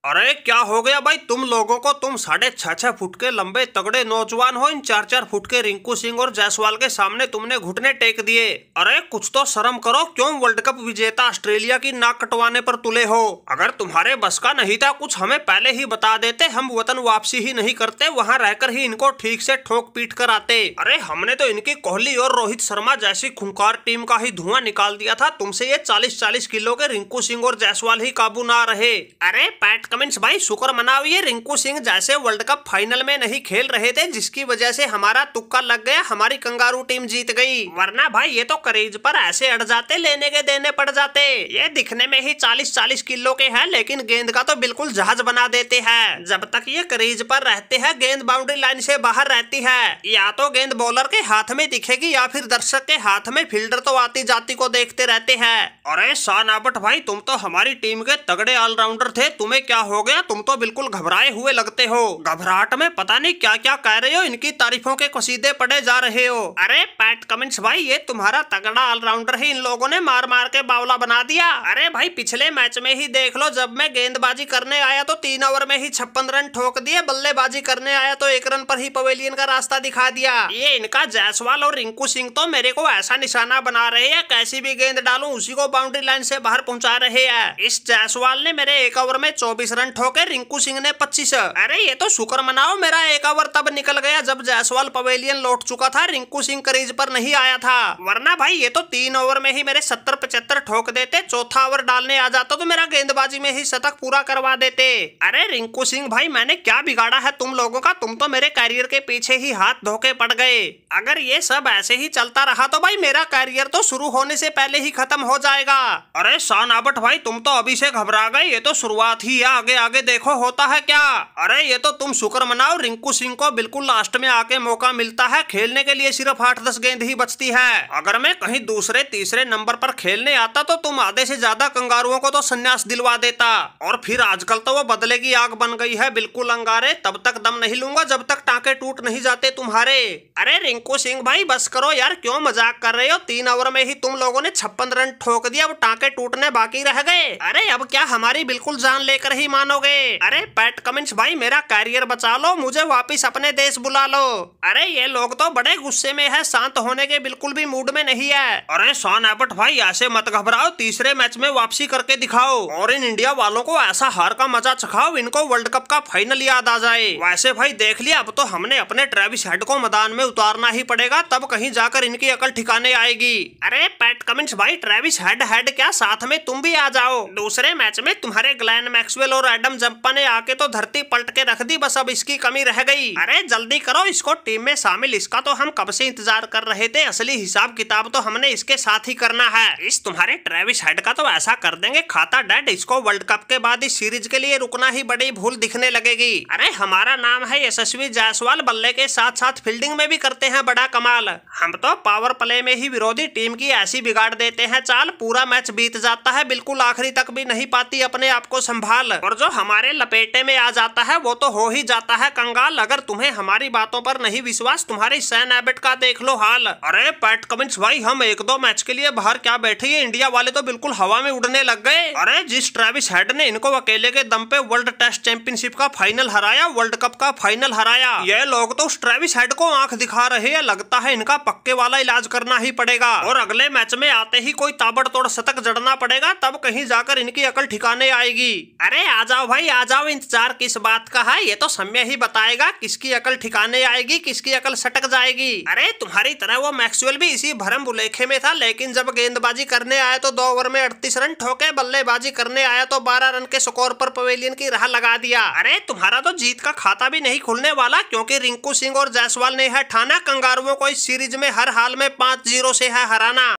अरे क्या हो गया भाई तुम लोगों को? तुम 6.5 फुट के लंबे तगड़े नौजवान हो, इन 4-4 फुट के रिंकू सिंह और जायसवाल के सामने तुमने घुटने टेक दिए। अरे कुछ तो शर्म करो, क्यों वर्ल्ड कप विजेता ऑस्ट्रेलिया की नाक कटवाने पर तुले हो? अगर तुम्हारे बस का नहीं था कुछ हमें पहले ही बता देते, हम वतन वापसी ही नहीं करते, वहाँ रहकर ही इनको ठीक से ठोक पीट कर आते। अरे हमने तो इनकी कोहली और रोहित शर्मा जैसी खूंखार टीम का ही धुआं निकाल दिया था, तुमसे ये 40-40 किलो के रिंकू सिंह और जायसवाल ही काबू ना रहे। अरे पैट कमिंस भाई शुक्र मनाओ, ये रिंकू सिंह जैसे वर्ल्ड कप फाइनल में नहीं खेल रहे थे, जिसकी वजह से हमारा तुक्का लग गया, हमारी कंगारू टीम जीत गई। वरना भाई ये तो करीज पर ऐसे अड़ जाते, लेने के देने पड़ जाते। ये दिखने में ही 40-40 किलो के हैं, लेकिन गेंद का तो बिल्कुल जहाज बना देते हैं। जब तक ये करीज पर रहते हैं गेंद बाउंड्री लाइन से बाहर रहती है, या तो गेंद बॉलर के हाथ में दिखेगी या फिर दर्शक के हाथ में, फील्डर तो आती जाती को देखते रहते हैं। अरे शान आबट भाई तुम तो हमारी टीम के तगड़े ऑलराउंडर थे, तुम्हें क्या हो गया? तुम तो बिल्कुल घबराए हुए लगते हो, घबराहट में पता नहीं क्या क्या कह रहे हो, इनकी तारीफों के कसीदे पढ़े जा रहे हो। अरे पैट कमिंस भाई ये तुम्हारा तगड़ा ऑलराउंडर ही इन लोगों ने मार मार के बावला बना दिया। अरे भाई पिछले मैच में ही देख लो, जब मैं गेंदबाजी करने आया तो 3 ओवर में ही 56 रन ठोक दिए, बल्लेबाजी करने आया तो 1 रन पर ही पवेलियन का रास्ता दिखा दिया। ये इनका जायसवाल और रिंकू सिंह तो मेरे को ऐसा निशाना बना रहे हैं, कैसी भी गेंद डालूं उसी को बाउंड्री लाइन से बाहर पहुंचा रहे हैं। इस जायसवाल ने मेरे 1 ओवर में 24 रन ठोके, रिंकू सिंह ने 25। अरे ये तो शुक्र मनाओ, मेरा 1 ओवर तब निकल गया जब जायसवाल पवेलियन लौट चुका था, रिंकू सिंह क्रीज पर नहीं आया था। वरना भाई ये तो 3 ओवर में ही मेरे 70-75 ठोक देते, चौथा ओवर डालने आ जाता तो मेरा गेंदबाजी में ही शतक पूरा करवा देते। अरे रिंकू सिंह भाई मैंने क्या बिगाड़ा है तुम लोगों का? तुम तो मेरे कैरियर के पीछे ही हाथ धोके पड़ गए। अगर ये सब ऐसे ही चलता रहा तो भाई मेरा कैरियर तो शुरू होने से पहले ही खत्म हो जाएगा। अरे शान आबट भाई तुम तो अभी से घबरा गए, ये तो शुरुआत ही है, आगे आगे देखो होता है क्या। अरे ये तो तुम शुक्र मनाओ, रिंकू सिंह को बिल्कुल लास्ट में आके मौका मिलता है, खेलने के लिए सिर्फ 8-10 गेंद ही बचती है। अगर मैं कहीं दूसरे तीसरे नंबर पर खेलने आता तो तुम आधे से ज्यादा कंगारुओं को तो संन्यास दिलवा देता। और फिर आजकल तो वो बदले की आग बन गई है, बिल्कुल अंगारे, तब तक दम नहीं लूंगा जब तक टांके टूट नहीं जाते तुम्हारे। अरे रिंकू सिंह भाई बस करो यार, क्यों मजाक कर रहे हो? 3 ओवर में ही तुम लोगों ने 56 रन ठोक दिया, अब टांके टूटने बाकी रह गए। अरे अब क्या हमारी बिल्कुल जान लेकर ही मानोगे? अरे पैट कमिंस भाई मेरा कैरियर बचा लो, मुझे वापिस अपने देश बुला लो। अरे ये लोग तो बड़े गुस्से में है, शांत होने के बिल्कुल भी मूड में नहीं है। अरे शॉन एबट भाई ऐसे मत घबराओ, तीसरे मैच में वापसी करके दिखाओ और इन इंडिया वालों को ऐसा हार का मजा चखाओ, इनको वर्ल्ड कप का फाइनल याद आ जाए। वैसे भाई देख लिया, अब तो हमने अपने ट्रेविस हेड को मैदान में उतारना ही पड़ेगा, तब कहीं जाकर इनकी अकल ठिकाने आएगी। अरे पैट कमिंस भाई ट्रेविस हेड क्या, साथ में तुम भी आ जाओ। दूसरे मैच में तुम्हारे ग्लेन मैक्सवेल और एडम जंपा ने आके तो धरती पलट के रख दी, बस अब इसकी कमी रह गई। अरे जल्दी करो इसको टीम में शामिल, इसका तो हम कब से इंतजार कर रहे थे, असली हिसाब किताब तो हमने इसके साथ ही करना है। इस तुम्हारे ट्रेविस हेड का तो ऐसा कर देंगे खाता डेड, इसको वर्ल्ड कप के बाद इस सीरीज के लिए रुकना ही बड़ी भूल दिखने लगेगी। अरे हमारा नाम है यशस्वी जायसवाल, बल्ले के साथ साथ फील्डिंग में भी करते हैं बड़ा कमाल। हम तो पावर प्ले में ही विरोधी टीम की ऐसी बिगाड़ देते हैं चाल, पूरा मैच बीत जाता है, बिल्कुल आखिरी तक भी नहीं पाती अपने आप को संभाल, और जो हमारे लपेटे में आ जाता है वो तो हो ही जाता है कंगाल। अगर तुम्हें हमारी बातों पर नहीं विश्वास, तुम्हारी सैन एबट का देख लो हाल। अरे पैट कमिंस भाई हम 1-2 मैच के लिए बाहर क्या बैठे, ये इंडिया वाले तो बिल्कुल हवा में उड़ने लग गए। अरे जिस ट्रेविस हेड ने इनको अकेले के दम पे वर्ल्ड टेस्ट चैंपियनशिप का फाइनल हराया, वर्ल्ड कप का फाइनल हराया, ये लोग तो उस ट्रेविस हेड को आंख दिखा रहे हैं, लगता है इनका पक्के वाला इलाज करना ही पड़ेगा। और अगले मैच में आते ही कोई ताबड़तोड़ शतक जड़ना पड़ेगा, तब कहीं जाकर इनकी अकल ठिकाने आएगी। अरे आ जाओ भाई आ जाओ, इंतजार किस बात का है, ये तो समय ही बताएगा किसकी अकल ठिकाने आएगी, किसकी अकल सटक जाएगी। अरे तुम्हारी तरह वो मैक्सवेल भी इसी भरम भुलेखे में था, लेकिन जब गेंदबाजी करने आया तो 2 ओवर में 38 रन ठोके, बल्लेबाजी करने आया तो 12 रन के स्कोर पर पवेलियन की राह लगा दिया। अरे तुम्हारा तो जीत का खाता भी नहीं खुलने वाला, क्योंकि रिंकू सिंह और जायसवाल ने है ठाना कंगारुओं को इस सीरीज में हर हाल में 5-0 से है हराना।